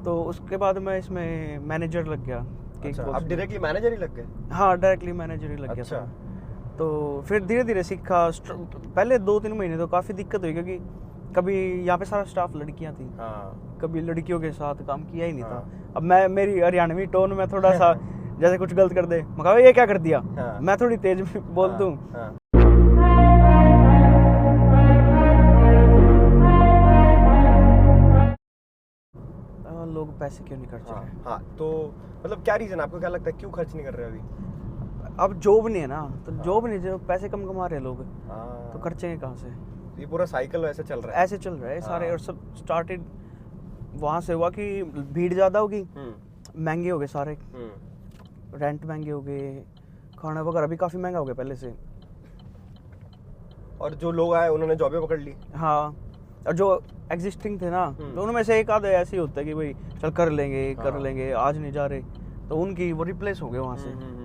तो उसके बाद मैं इसमें मैनेजर लग गया। अच्छा, आप डायरेक्टली मैनेजर ही लग गए? हाँ, डायरेक्टली मैनेजर ही लग गया अच्छा। था। तो फिर धीरे धीरे सीखा। पहले 2-3 महीने तो काफ़ी दिक्कत हुई, क्योंकि कभी यहाँ पे सारा स्टाफ लड़कियाँ थी, हाँ कभी लड़कियों के साथ काम किया ही नहीं हाँ। था। अब मेरी हरियाणवी टोन में थोड़ा सा जैसे कुछ गलत कर दे, मैं कहा ये क्या कर दिया, हाँ। मैं थोड़ी तेज बोल दूँ। हाँ। लोग पैसे क्यों नहीं खर्च हाँ रहे? हाँ, तो मतलब क्या रीज़न, आपको क्या लगता है क्यों खर्च नहीं कर रहे अभी? अब जॉब नहीं है ना, तो हाँ। जॉब नहीं, जो पैसे कम कमा रहे हैं लोग, हाँ, तो खर्चेंगे कहाँ से? ये पूरा साइकिल वैसे चल रहा है। ऐसे चल रहा है सारे। हाँ। और सब स्टार्टेड वहाँ से हुआ कि भीड़ ज़्यादा होगी, महंगे हो गए सारे, रेंट महंगे हो गए, खाना वगैरह भी काफ़ी महंगा हो गया पहले से। और जो लोग आए उन्होंने जॉबें पकड़ ली। हाँ, और जो एग्जिस्टिंग थे ना, तो उनमें से एक आधा ऐसे ही होता है कि भाई चल कर हाँ। लेंगे, आज नहीं जा रहे, तो उनकी वो रिप्लेस हो गए वहाँ से।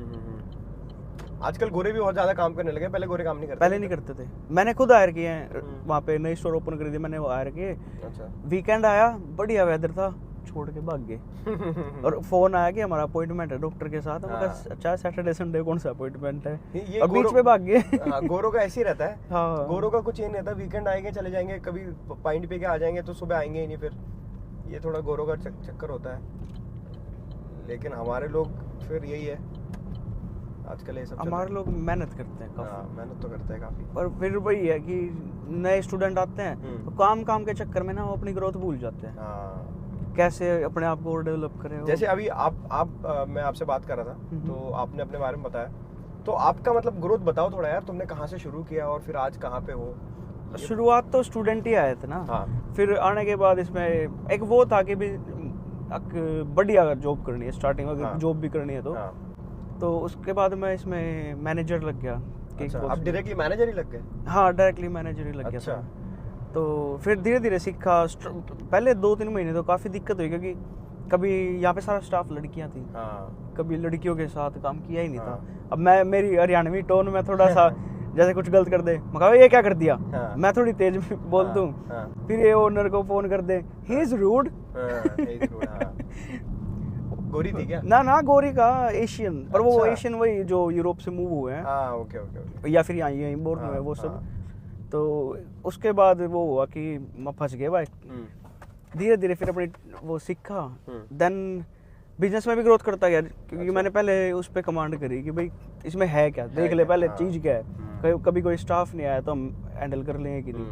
आजकल गोरे भी बहुत ज़्यादा काम करने लगे, पहले गोरे काम नहीं करते? पहले नहीं करते थे, मैंने खुद हायर किए हैं। वहाँ पे नई स्टोर ओपन करी थी, मैंने वो हायर किए। अच्छा। वीकेंड आया, बढ़िया वेदर था, छोड़ के भाग गए। और फोन आया कि हमारा अपॉइंटमेंट है डॉक्टर के साथ। मैं कहा अच्छा, सैटरडे संडे कौन सा अपॉइंटमेंट है, ये और बीच में भाग गए। हाँ, गोरों का ऐसे ही रहता है। हाँ, गोरों का कुछ ये नहीं रहता, वीकेंड आएंगे चले जाएंगे, कभी पाइंट पी के आ जाएंगे तो सुबह आएंगे ही नहीं फिर। ये थोड़ा गोरों का चक्कर होता है। लेकिन हमारे लोग फिर यही है आजकल, ये सब चल हमारे रहा लोग मेहनत करते हैं है। काफी। हाँ, मेहनत तो करते हैं काफी। पर फिर वही है कि नए स्टूडेंट आते हैं तो काम के चक्कर में ना वो अपनी ग्रोथ भूल जाते हैं, हाँ, कैसे अपने आप को डेवलप करें। जैसे अभी मैं आपसे बात कर रहा था तो आपने अपने बारे में बताया, तो आपका मतलब ग्रोथ बताओ थोड़ा यार, तुमने कहाँ से शुरू किया और फिर आज कहाँ पे हो? शुरुआत तो स्टूडेंट ही आए थे ना। हाँ। फिर आने के बाद इसमें एक वो था कि भी एक बढ़िया अगर जॉब करनी है, स्टार्टिंग अगर हाँ। जॉब भी करनी है हाँ। तो उसके बाद मैं इसमें मैनेजर लग गया। अच्छा, आप डायरेक्टली मैनेजर ही लग गए? हाँ, डायरेक्टली मैनेजर ही लग गया अच्छा। था। तो फिर धीरे धीरे सीखा। पहले 2-3 महीने तो काफ़ी दिक्कत हुई, क्योंकि कभी यहाँ पे सारा स्टाफ लड़कियाँ थी, हाँ। कभी लड़कियों के साथ काम किया ही नहीं हाँ। था। अब मेरी हरियाणवी टोन में थोड़ा सा जैसे कुछ गलत कर दे, मैं कहा ये क्या कर दिया, हाँ। मैं थोड़ी तेज बोल दूँ। हाँ। फिर ये ओनर को फोन कर दे, ही इज रूड। गोरी थी क्या? ना गोरी का एशियन, पर वो अच्छा। एशियन वही जो यूरोप से मूव हुए हैं। हाँ, ओके ओके ओके। या फिर यहीं बोर्न हुए वो सब। तो उसके बाद वो हुआ कि मैं फंस गया भाई। धीरे धीरे फिर अपनी वो सीखा, देन बिजनेस में भी ग्रोथ करता गया, क्योंकि मैंने पहले उस पर कमांड करी कि भाई इसमें है क्या, देख ले पहले चीज़ क्या है। कभी कोई स्टाफ नहीं आया तो हम हैंडल कर लेंगे कि नहीं।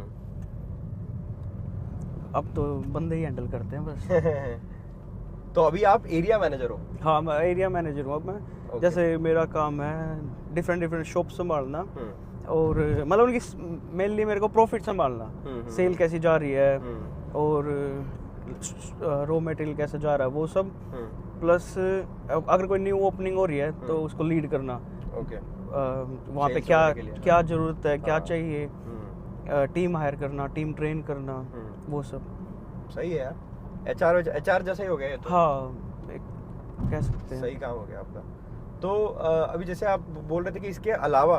अब तो बंदे ही हैंडल करते हैं बस। तो अभी आप एरिया मैनेजर हो? हाँ, मैं एरिया मैनेजर हूँ अब मैं। जैसे मेरा काम है डिफरेंट शॉप संभालना, और मतलब उनकी मेनली मेरे को प्रॉफिट संभालना, सेल कैसी जा रही है और रॉ मटेरियल कैसे जा रहा है वो सब, प्लस अगर कोई न्यू ओपनिंग हो रही है तो उसको लीड करना। ओके। वहाँ पे क्या ज़रूरत है, क्या चाहिए, टीम हायर करना, टीम ट्रेन करना, वो सब। सही है यार, एचआर जैसा ही हो गया ये तो। हाँ, कह सकते हैं। सही काम हो गया आपका। तो अभी जैसे आप बोल रहे थे कि इसके अलावा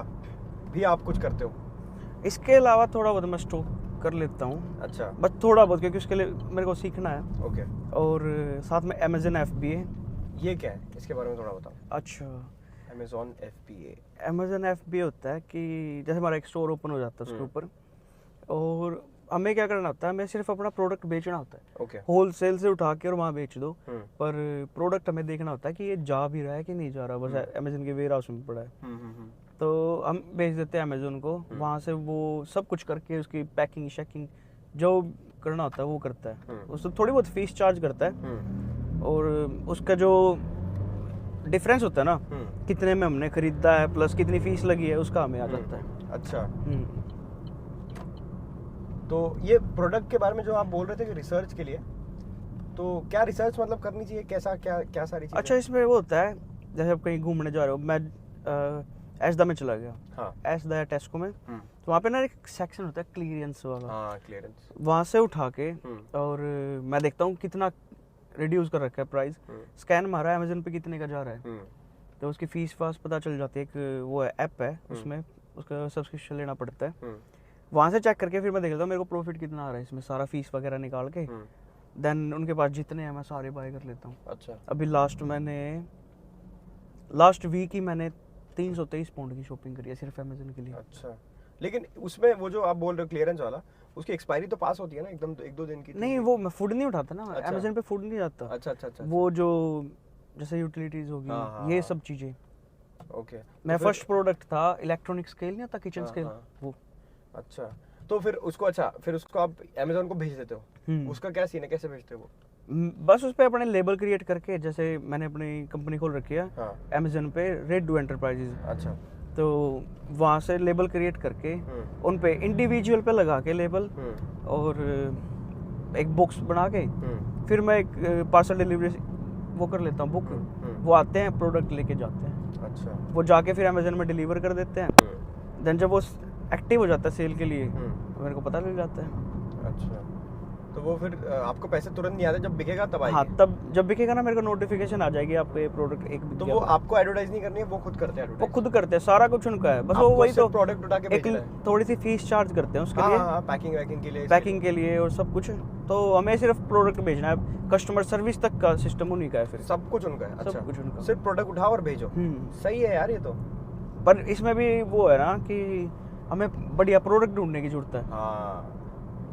भी आप कुछ करते हो? इसके अलावा थोड़ा बहुत मैं स्टॉक कर लेता हूँ। अच्छा। बस थोड़ा बहुत, क्योंकि उसके लिए मेरे को सीखना है। ओके। और साथ में अमेजन FBA। ये क्या है, इसके बारे में थोड़ा बताओ। अच्छा, अमेजॉन FBA। अमेजन FBA होता है कि जैसे हमारा एक स्टोर ओपन हो जाता है उसके ऊपर, और हमें क्या करना होता है, हमें सिर्फ अपना प्रोडक्ट बेचना होता है। ओके। होलसेल से उठा के और वहाँ बेच दो, पर प्रोडक्ट हमें देखना होता है कि ये जा भी रहा है कि नहीं जा रहा, बस अमेजन के वेयर हाउस में पड़ा है। तो हम भेज देते हैं अमेजोन को, वहाँ से वो सब कुछ करके उसकी पैकिंग शेकिंग जो करना होता है वो करता है। उससे थोड़ी बहुत फीस चार्ज करता है, और उसका जो डिफरेंस होता है ना, कितने में हमने खरीदा है प्लस कितनी फीस लगी है, उसका हमें आ जाता है। अच्छा। तो ये प्रोडक्ट के बारे में जो आप बोल रहे थे कि रिसर्च के लिए, तो क्या रिसर्च मतलब करनी चाहिए, कैसा क्या सारी चीजें? अच्छा, इसमें वो होता है जैसे आप कहीं घूमने जा रहे हो, मैं एसदा में चला गया। हाँ। एसदा है टेस्को में, तो वहाँ पे ना एक सेक्शन होता है क्लियरेंस वाला। हाँ, क्लियरेंस। वहाँ से उठा के और मैं देखता हूँ कितना रिड्यूस कर रखा है प्राइस, स्कैन मारा है अमेजन पे कितने का जा रहा है, तो उसकी फीस वास पता चल जाती है। एक वो ऐप है उसमें, उसका सब्सक्रिप्शन लेना पड़ता है। वहाँ से चेक करके फिर मैं देख लेता हूँ मेरे को प्रॉफिट कितना आ रहा है इसमें, सारा फीस वगैरह निकाल के देन उनके पास जितने हैं मैं सारे बाय कर लेता हूँ। अच्छा। अभी लास्ट वीक ही मैंने 323 पाउंड की शॉपिंग करी है सिर्फ अमेजन के लिए। अच्छा, लेकिन उसमें वो जो आप बोल रहे हो क्लियरेंस वाला, उसकी एक्सपायरी तो पास होती है ना एकदम 1-2 दिन की? नहीं, वो मैं फूड नहीं उठाता ना, अच्छा। अमेजन पे फूड नहीं जाता। अच्छा। वो जो जैसे यूटिलिटीज होगी, हाँ, ये हाँ। सब चीजें। ओके। मैं तो फिर- फर्स्ट प्रोडक्ट था इलेक्ट्रॉनिक स्केल, नहीं था किचन हाँ, स्केल, हाँ। वो। अच्छा, तो फिर उसको आप अमेजोन को भेज देते हो? उसका क्या सीन है, कैसे भेजते हो वो? बस उस पे अपने लेबल क्रिएट करके, जैसे मैंने अपनी कंपनी खोल रखी है हाँ। अमेजन पे, रेड डू एंटरप्राइजेज। अच्छा। तो वहाँ से लेबल क्रिएट करके उन पे इंडिविजुअल पे लगा के लेबल, और एक बॉक्स बना के फिर मैं एक पार्सल डिलीवरी वो कर लेता हूँ बुक। वो आते हैं, प्रोडक्ट लेके जाते हैं। अच्छा। वो जाके फिर अमेजन में डिलीवर कर देते हैं। देन जब वो एक्टिव हो जाता है सेल के लिए, तो मेरे को पता लग जाता है। अच्छा, तो वो फिर आपको पैसे तुरंत नहीं आते, जब बिकेगा तब आएंगे? हाँ, तब जब बिकेगा ना मेरे को नोटिफिकेशन आ जाएगी, आपको ये प्रोडक्ट एक बिक तो गया। वो आपको एडवर्टाइज नहीं करनी है, वो खुद करते हैं वो एडवर्टाइज? खुद करते हैं, सारा कुछ उनका है। बस वो आपको वही सिर्फ तो प्रोडक्ट उठा के एक भेजना है? थोड़ी सी फीस चार्ज करते हैं उसके हाँ, लिए, हाँ, पैकिंग वैकिंग के लिए, पैकिंग के लिए और सब कुछ। तो हमें सिर्फ प्रोडक्ट भेजना है, कस्टमर सर्विस तक का सिस्टम उन्हीं का है फिर। सब कुछ उनका है? अच्छा, सब कुछ उनका। सिर्फ प्रोडक्ट उठाओ और भेजो। सही है यार ये तो। पर इसमें भी वो है ना कि हमें बढ़िया प्रोडक्ट ढूंढने की जरूरत है। हाँ,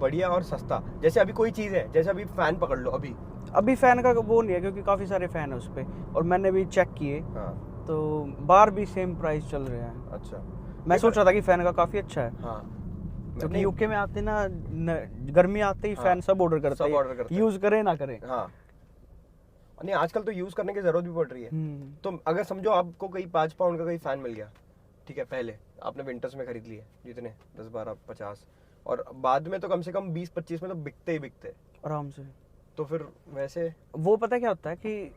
बढ़िया और सस्ता। जैसे अभी कोई चीज़ है, जैसे अभी फैन पकड़ लो, अभी फैन का वो नहीं है, क्योंकि काफ़ी सारे फैन है उस पे, और मैंने भी चेक किए। हाँ। तो बाहर भी सेम प्राइस चल रहे हैं। अच्छा। मैं सोच रहा था कि फैन का काफ़ी अच्छा है। हाँ, क्योंकि यूके में आते ना गर्मी आते ही फैन सब ऑर्डर करते हैं, यूज करें ना करें। हाँ, नहीं आजकल तो यूज करने की जरूरत भी पड़ रही है। तो अगर समझो आपको कहीं 5 पाउंड का कहीं फैन मिल गया, ठीक है, पहले आपने विंटर्स में खरीद लिए जितने 10, 12, 50, और बाद में तो कम से कम 20-25 में तो बिकते ही बिकते आराम से। तो फिर वैसे वो पता क्या होता है कि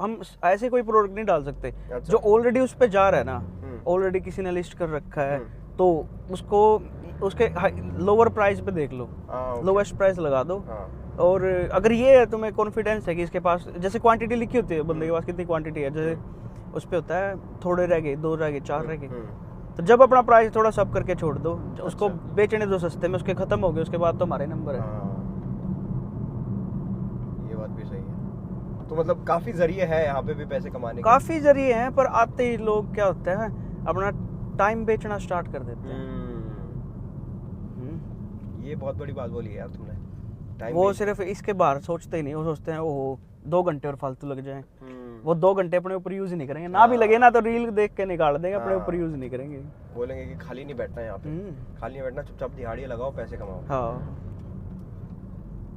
हम ऐसे कोई प्रोडक्ट नहीं डाल सकते। अच्छा। जो ऑलरेडी उस पे जा रहा है ना, ऑलरेडी किसी ने लिस्ट कर रखा है, तो उसको उसके लोअर प्राइस पे देख लो, लोवेस्ट प्राइस लगा दो। और अगर ये है, तुम्हें कॉन्फिडेंस है कि इसके पास, जैसे क्वांटिटी लिखी होती है बंदे के पास कितनी क्वांटिटी है, जैसे उस पे होता है थोड़े रह गए, 2 रह गए, 4 रह गए, तो जब अपना प्राइस थोड़ा सब करके छोड़ दो, उसको बेचने दो सस्ते में, उसके खत्म हो गए, उसके बाद तो हमारे नंबर है। ये बात भी सही है। तो मतलब काफी जरिए है यहाँ पे भी पैसे कमाने के? काफी जरिए हैं, पर आते ही लोग क्या होते हैं, अपना टाइम बेचना स्टार्ट कर देते हैं। ये बहुत बड़ी बात बोली है यार तुमने। वो सिर्फ इसके बाहर सोचते ही नहीं, वो सोचते हैं ओहो 2 घंटे और फालतू लग जाएं। वो 2 घंटे अपने ऊपर यूज नहीं करेंगे, ना भी लगे ना तो रील देख के निकाल देंगे, अपने ऊपर यूज नहीं करेंगे। बोलेंगे कि खाली नहीं बैठना यहाँ पे, खाली नहीं बैठना, चुपचाप दिहाड़ियाँ लगाओ, पैसे कमाओ। हाँ,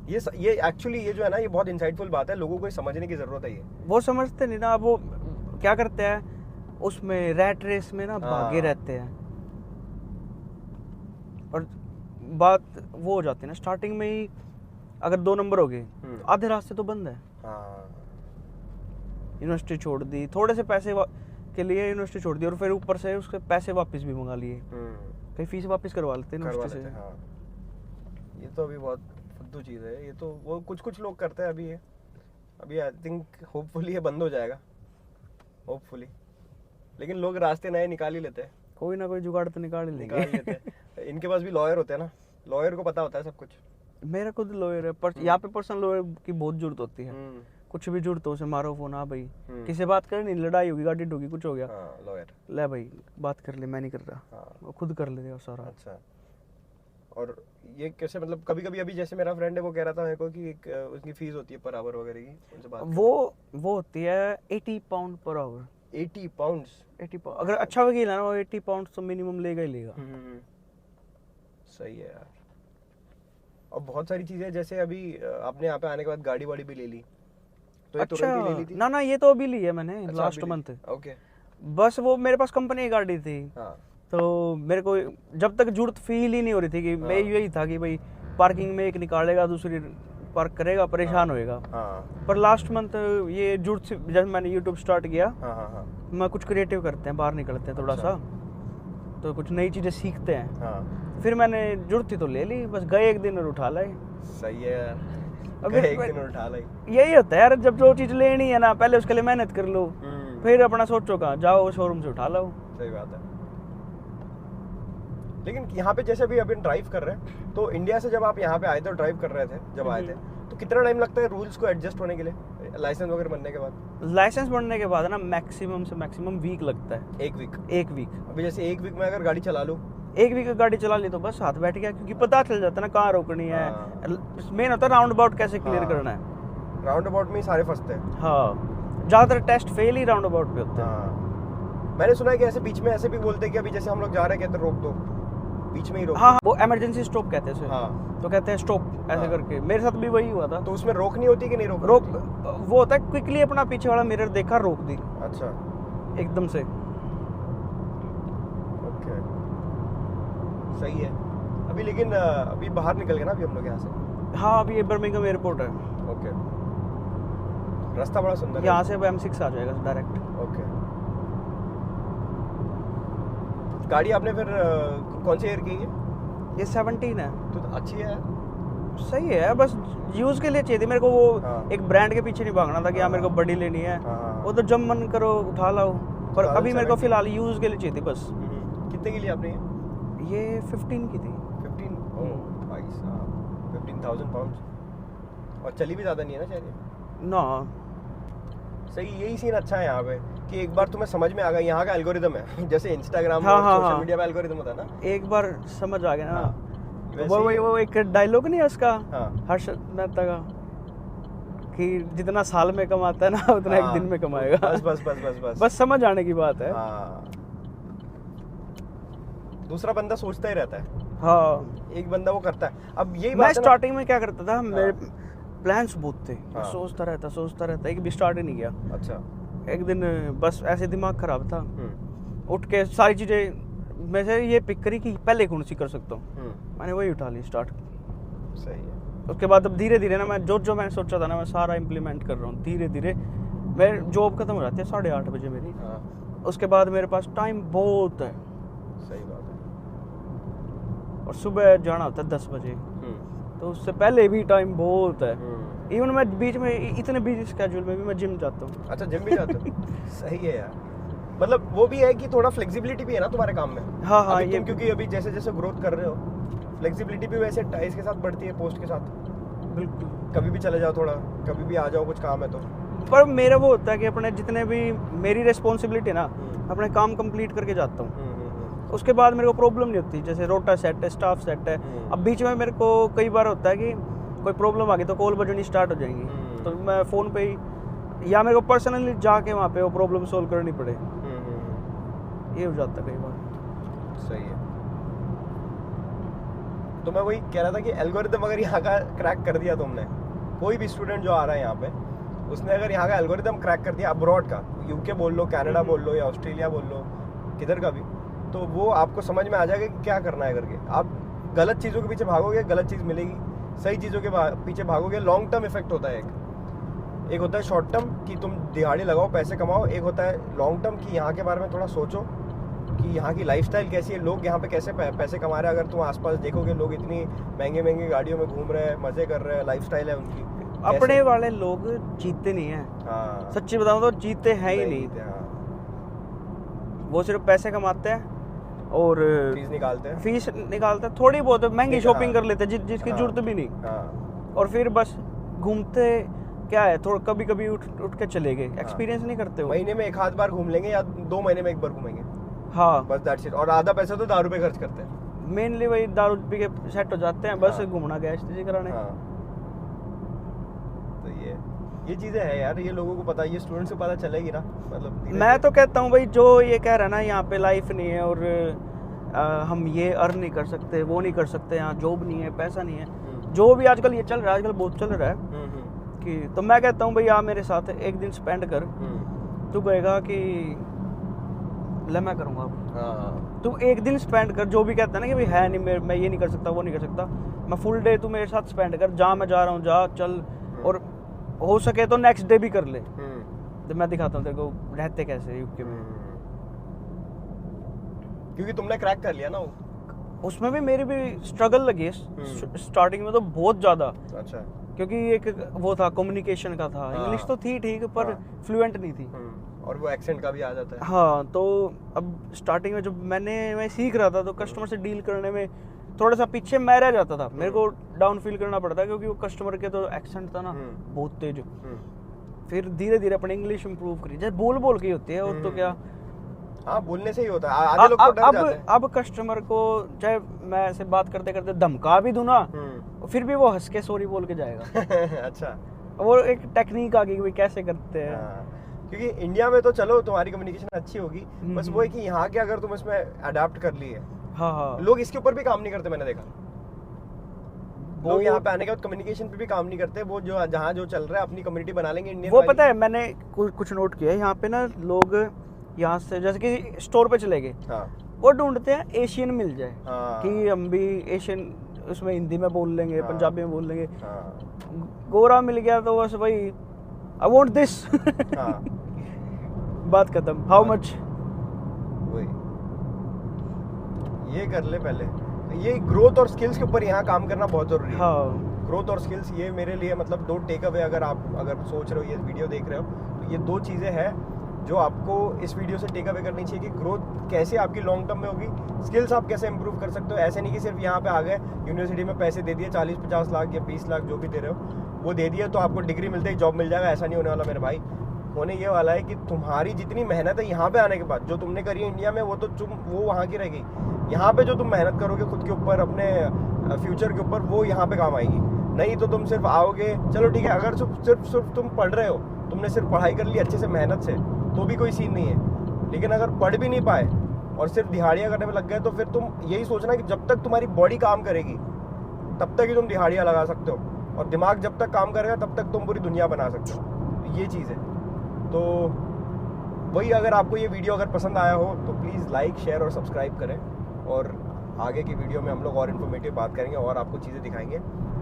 ये एक्चुअली ये जो है ना, ये बहुत इंसाइटफुल बात है, लोगों को समझने की जरूरत है। ये वो समझते नहीं ना, वो क्या करते हैं उसमें रैट रेस में ना भागे रहते हैं, और बात वो हो जाती है ना स्टार्टिंग में ही, अगर 2 नंबर हो गए तो आधे रास्ते तो बंद है। यूनिवर्सिटी छोड़ दी, थोड़े से पैसे के लिए यूनिवर्सिटी छोड़ दी, और फिर ऊपर से उसके पैसे वापस भी मंगा लिए, कहीं फीस वापस करवा लेते हैं यूनिवर्सिटी से। हाँ। ये तो अभी बहुत फद्दू चीज़ है। ये तो वो कुछ लोग करते हैं अभी आई थिंक होपफुली ये बंद हो जाएगा, होपफुली। लेकिन लोग रास्ते नए निकाल ही लेते हैं, कोई ना कोई जुगाड़ तो निकाल ही लेंगे। इनके पास भी लॉयर होते हैं ना, लॉयर को पता होता है सब कुछ। मेरा खुद लॉयर है, पर यहाँ पे पर्सनल लॉयर की बहुत जरूरत होती है। कुछ भी जरूरत हो, उसे मारो फोन, हाँ भाई किसी बात करे नहीं, लड़ाई होगी, गाड़ी ठोकी, कुछ हो गया, लॉयर ले भाई बात कर ले, मैं नहीं कर रहा, वो खुद कर लेते सारा। अच्छा, और ये कैसे, मतलब कभी कभी अभी जैसे मेरा फ्रेंड है, वो कह रहा था मेरे को कि उसकी फीस होती है पर आवर वगैरह की, उनसे बात वो होती है 80 pound per hour. 80 pounds? 80 pound, अगर अच्छा वकील है ना, वो 80 पाउंड तो मिनिमम लेगा ही लेगा। सही है यार। और बहुत सारी चीजें, जैसे अभी आपने यहाँ पे आने के बाद गाड़ी वाड़ी भी ले ली, तो ये तुरंत ही ले ली थी? ना ये तो अभी ली है मैंने, लास्ट मंथ। ओके। बस वो मेरे पास कंपनी की गाड़ी थी। तो मेरे को जब तक जरूरत फील ही नहीं हो रही थी कि मैं यही था कि भाई पार्किंग में एक निकालेगा, दूसरी पार्क करेगा, परेशान होएगा। पर लास्ट मंथ ये जरूरत, जब मैंने यूट्यूब स्टार्ट किया, मैं कुछ क्रिएटिव करते हैं, बाहर निकलते हैं थोड़ा सा, तो कुछ नई चीजें सीखते हैं। फिर मैंने जरूरत थी तो ले ली, बस गए एक दिन और उठा लाई। सही है यार, गए एक दिन और उठा लाई। यही होता है यार, जब जो चीज लेनी है ना, पहले उसके लिए मेहनत कर लो, फिर अपना सोचो कहाँ जाओ, शोरूम से उठा लो। सही बात है। लेकिन यहाँ पे जैसे अभी ड्राइव कर रहे हैं, तो इंडिया से जब आप यहाँ पे आए थे, ड्राइव कर रहे थे, जब आए थे, तो कितना टाइम लगता है रूल्स को एडजस्ट होने के लिए, लाइसेंस वगैरह बनने के बाद? लाइसेंस बनने के बाद है ना मैक्सिमम से मैक्सिमम वीक लगता है। एक वीक? एक वीक। अभी जैसे एक वीक में अगर गाड़ी चला लूँ, एक वीक गाड़ी चला ली तो बस हाथ बैठ गया, क्योंकि पता चल जाता है ना कहाँ रोकनी है। हाँ। मेन होता है राउंड अबाउट कैसे क्लियर हाँ। करना है। राउंड अबाउट में ही सारे फंसते हैं। हाँ, ज़्यादातर टेस्ट फेल ही राउंड अबाउट पे होते हैं। हाँ, मैंने सुना है कि ऐसे बीच में ऐसे भी बोलते हैं कि अभी जैसे हम लोग जा रहे हैं कहते रोक दो, बीच में ही रोक हाँ, वो इमरजेंसी स्टॉप कहते हैं उसे। हाँ, तो कहते हैं स्टॉप ऐसे हाँ। करके। मेरे साथ भी वही हुआ था। तो उसमें रोकनी होती कि नहीं रोकनी रोक होती? वो होता है क्विकली अपना पीछे वाला मिरर देखा, रोक दी अच्छा, एकदम से। ओके, सही है। अभी लेकिन अभी बाहर निकल गए ना अभी हम लोग यहाँ से? हाँ, अभी ये बर्मिंघम एयरपोर्ट है। ओके, रास्ता बड़ा सुंदर है। यहाँ से अब M6 आ जाएगा डायरेक्ट। ओके, गाड़ी आपने फिर कौन सी एयर की है? ये 17 है। तो अच्छी है। सही है, बस यूज के लिए चाहिए थी मेरे को। वो हाँ। एक ब्रांड के पीछे नहीं भागना था कि हाँ मेरे को बड़ी लेनी है। हाँ। वो तो जब मन करो उठा लाओ। पर ज़्यादा अभी मेरे को 17 फिलहाल यूज के लिए चाहिए थी बस। कितने की ली आपने ये? ये 15 की थी। 15? ओह भाई साहब, 15,000 पाउंड। और चली भी ज़्यादा नहीं है ना शायद ये? ना, सही, यही सीन अच्छा है यहाँ पे कि एक बार तुम्हें समझ में आ गया यहाँ का एल्गोरिदम है। जैसे इंस्टाग्राम हाँ, और हाँ, सोशल हाँ। मीडिया पे एल्गोरिदम होता है ना, एक बार समझ आ गया ना। हाँ, वो वैसे ही- वो एक डायलॉग नहीं है उसका, हाँ। हर्ष मेहता का, कि जितना साल में कमाता है ना उतना एक हाँ, दिन में कमाएगा। बस बस बस बस बस बस समझ आने की बात है। हाँ, दूसरा बंदा सोचता ही रहता है, हाँ, एक बंदा वो करता है। अब यही मैं बात है ना। स्टार्टिंग में क्या करता था, मेरे प्लान्स बहुत थे। मैं हाँ। सोचता रहता, एक भी स्टार्ट ही नहीं किया। अच्छा। एक दिन बस ऐसे दिमाग खराब था, हम्म। उठ के सारी चीज़ें में से ये पिक करी कि पहले कौन सी कर सकता हूँ। हम्म। मैंने वही उठा ली स्टार्ट। सही है। उसके बाद अब धीरे धीरे ना मैं जो मैंने सोचा था ना मैं सारा इम्प्लीमेंट कर रहा हूँ धीरे धीरे। मैं जॉब खत्म हो जाती है 8:30 बजे मेरी। हाँ, उसके बाद मेरे पास टाइम बहुत है, सही बात है। और सुबह जाना होता है 10 बजे, तो उससे पहले भी टाइम बहुत है। इवन मैं बीच में इतने बिजी स्केड्यूल में भी मैं जिम जाता हूँ। अच्छा, जिम भी जाते हो? सही है यार। मतलब वो भी है कि थोड़ा फ्लेक्सिबिलिटी भी है ना तुम्हारे काम में। हाँ, हाँ, अभी ये तुम क्योंकि अभी जैसे जैसे ग्रोथ कर रहे हो, फ्लेक्सिबिलिटी भी वैसे टाइस के साथ बढ़ती है, पोस्ट के साथ। बिल्कुल। कभी भी चले जाओ, थोड़ा कभी भी आ जाओ, कुछ काम है तो। पर मेरा वो होता है कि अपने जितने भी मेरी रिस्पॉन्सिबिलिटी ना, अपने काम कंप्लीट करके जाता हूँ। उसके बाद मेरे को प्रॉब्लम नहीं होती। जैसे रोटा सेट है, स्टाफ सेट है। अब बीच में मेरे को कई बार होता है कि कोई प्रॉब्लम आ गई तो कॉल बजनी स्टार्ट हो जाएंगी, तो मैं फ़ोन पे ही या मेरे को पर्सनली जाके वहाँ पे वो प्रॉब्लम सोल्व करनी पड़े, ये हो जाता है कई बार। सही है। तो मैं वही कह रहा था कि एल्गोरिदम अगर यहाँ का क्रैक कर दिया तुमने, कोई भी स्टूडेंट जो आ रहा है यहाँ पे, उसने अगर यहाँ का एल्गोरिदम क्रैक कर दिया, अब्रॉड का, यूके बोल लो, कनाडा बोल लो या ऑस्ट्रेलिया बोल लो, किधर का भी, तो वो आपको समझ में आ जाएगा कि क्या करना है करके। आप गलत चीज़ों के पीछे भागोगे, गलत चीज़ मिलेगी। सही चीज़ों के पीछे भागोगे, लॉन्ग टर्म इफेक्ट होता है। एक होता है शॉर्ट टर्म कि तुम दिहाड़ी लगाओ, पैसे कमाओ। एक होता है लॉन्ग टर्म कि यहाँ के बारे में थोड़ा सोचो कि यहाँ की लाइफस्टाइल कैसी है, लोग यहाँ पे कैसे पैसे कमा रहे हैं। अगर तुम आसपास देखोगे, लोग इतनी महंगे महंगी गाड़ियों में घूम रहे हैं, मज़े कर रहे हैं, लाइफस्टाइल है उनकी। अपने वाले लोग जीतते नहीं हैं। हाँ, सच्ची बताऊं तो जीते हैं ही नहीं। हाँ। वो सिर्फ पैसे कमाते हैं और फीस निकालते हैं। फीस निकालते हैं, थोड़ी बहुत महंगी शॉपिंग कर लेते हैं जिसकी हाँ, जरूरत भी नहीं। हाँ, और फिर बस घूमते क्या है, थोड़ा कभी कभी उठ के चले गए, एक्सपीरियंस नहीं करते हो। महीने में एक आध बार घूम लेंगे या 2 महीने में एक बार घूमेंगे, हाँ, बस दैट्स इट। और आधा पैसा तो दारू पे खर्च करते हैं। मेनली वही दारू पी के सेट हो जाते हैं, बस हाँ। घूमना गया इस्तेजी कराने। हाँ, तो ये चीज़ें हैं यार, ये लोगों को पता, ये स्टूडेंट्स को पता चलेगी ना, मतलब धीरे-धीरे। मैं तो कहता हूँ भाई, जो ये कह रहा है ना यहाँ पे लाइफ नहीं है और हम ये अर्न नहीं कर सकते, वो नहीं कर सकते, यहाँ जॉब नहीं है, पैसा नहीं है, जो भी आजकल ये चल रहा है, आजकल बहुत चल रहा है कि, तो मैं कहता हूँ भाई आ मेरे साथ एक दिन स्पेंड कर। तू कहेगा कि ले मैं करूँगा अब। हाँ, तू एक दिन स्पेंड कर, जो भी कहता है ना कि भाई है नहीं, मैं ये नहीं कर सकता, वो नहीं कर सकता, मैं फुल डे तू मेरे साथ स्पेंड कर, जहाँ मैं जा रहा हूँ जा चल, और हो सके तो नेक्स्ट डे भी कर ले, तो मैं दिखाता हूँ तेरे को रहते कैसे यूके में। क्योंकि तुमने क्रैक कर लिया ना वो। उसमें भी मेरी भी स्ट्रगल लगी है स्टार्टिंग में तो बहुत ज़्यादा, अच्छा। क्योंकि एक वो था कम्युनिकेशन का था। हाँ। इंग्लिश तो थी ठीक, पर फ्लुएंट नहीं थी। और वो एक्सेंट का भी आ जाता है। हाँ, तो अब स्टार्टिंग में जब मैं सीख रहा था तो कस्टमर से डील करने में थोड़ा सा पीछे मैं रह जाता था, मेरे को डाउन फील करना पड़ता क्योंकि वो कस्टमर के तो एक्सेंट था ना बहुत तेज। फिर धीरे धीरे अपने इंग्लिश इंप्रूव करी, जैसे बोल के ही होती है, और तो क्या हाँ बोलने से ही होता है। आधे लोग तो डर जाते हैं। अब कस्टमर को चाहे मैं ऐसे बात करते करते धमका भी दूं ना, फिर भी वो हंस के सॉरी बोल के जाएगा। अच्छा, वो एक टेक्निक आ गई कि कैसे करते हैं। क्योंकि इंडिया में तो चलो तुम्हारी कम्युनिकेशन अच्छी होगी, बस वो है कि यहाँ के अगर तुम इसमें अडाप्ट कर लिए, हाँ, लोग इसके ऊपर भी काम नहीं करते। मैंने देखा लोग यहाँ पे आने के बाद कम्युनिकेशन पे भी काम नहीं करते, वो जो जहाँ जो चल रहा है अपनी कम्युनिटी बना लेंगे इंडियन। वो पता है मैंने कुछ नोट किया है यहाँ पे ना, लोग यहाँ से जैसे कि स्टोर पे चले गए, वो ढूंढते हैं एशियन मिल जाए, कि हम भी एशियन उसमें हिंदी में बोल लेंगे, पंजाबी में बोल लेंगे। गोरा मिल गया तो बस भाई आई वांट दिस, बात खत्म, हाउ मच, वही ये कर ले पहले। ये ग्रोथ और स्किल्स के ऊपर यहाँ काम करना बहुत जरूरी है। ग्रोथ और स्किल्स, ये मेरे लिए मतलब 2 टेक अवे, अगर सोच रहे हो ये वीडियो देख रहे हो तो ये 2 चीज़ें हैं जो आपको इस वीडियो से टेक अवे करनी चाहिए कि ग्रोथ कैसे आपकी लॉन्ग टर्म में होगी, स्किल्स आप कैसे इंप्रूव कर सकते हो। ऐसे नहीं कि सिर्फ यहाँ पे आ गए, यूनिवर्सिटी में पैसे दे दिए 40-50 लाख या 20 लाख जो भी दे रहे हो, वो दे दिए तो आपको डिग्री मिलते ही जॉब मिल जाएगा। ऐसा नहीं होने वाला मेरे भाई। होने ये वाला है कि तुम्हारी जितनी मेहनत है यहाँ पे आने के बाद, जो तुमने करी है इंडिया में, वो तो वो वहाँ की रह गई। यहाँ पे जो तुम मेहनत करोगे खुद के ऊपर, अपने फ्यूचर के ऊपर, वो यहाँ पे काम आएगी। नहीं तो तुम सिर्फ आओगे, चलो ठीक है, अगर सिर्फ तुम पढ़ रहे हो, तुमने सिर्फ पढ़ाई कर ली अच्छे से मेहनत से, तो भी कोई सीन नहीं है। लेकिन अगर पढ़ भी नहीं पाए और सिर्फ दिहाड़ियाँ करने में लग गए, तो फिर तुम यही सोचना कि जब तक तुम्हारी बॉडी काम करेगी तब तक ही तुम दिहाड़ियाँ लगा सकते हो, और दिमाग जब तक काम करेगा तब तक तुम पूरी दुनिया बना सकते हो। ये चीज़ है। तो वही, अगर आपको ये वीडियो अगर पसंद आया हो तो प्लीज़ लाइक, शेयर और सब्सक्राइब करें, और आगे की वीडियो में हम लोग और इन्फॉर्मेटिव बात करेंगे और आपको चीज़ें दिखाएंगे।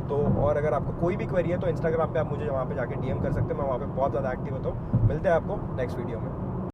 तो और अगर आपको कोई भी क्वेरी है तो इंस्टाग्राम पे आप मुझे वहाँ पे जाके DM कर सकते हैं, मैं वहाँ पे बहुत ज़्यादा एक्टिव होता हूँ। मिलते हैं आपको नेक्स्ट वीडियो में।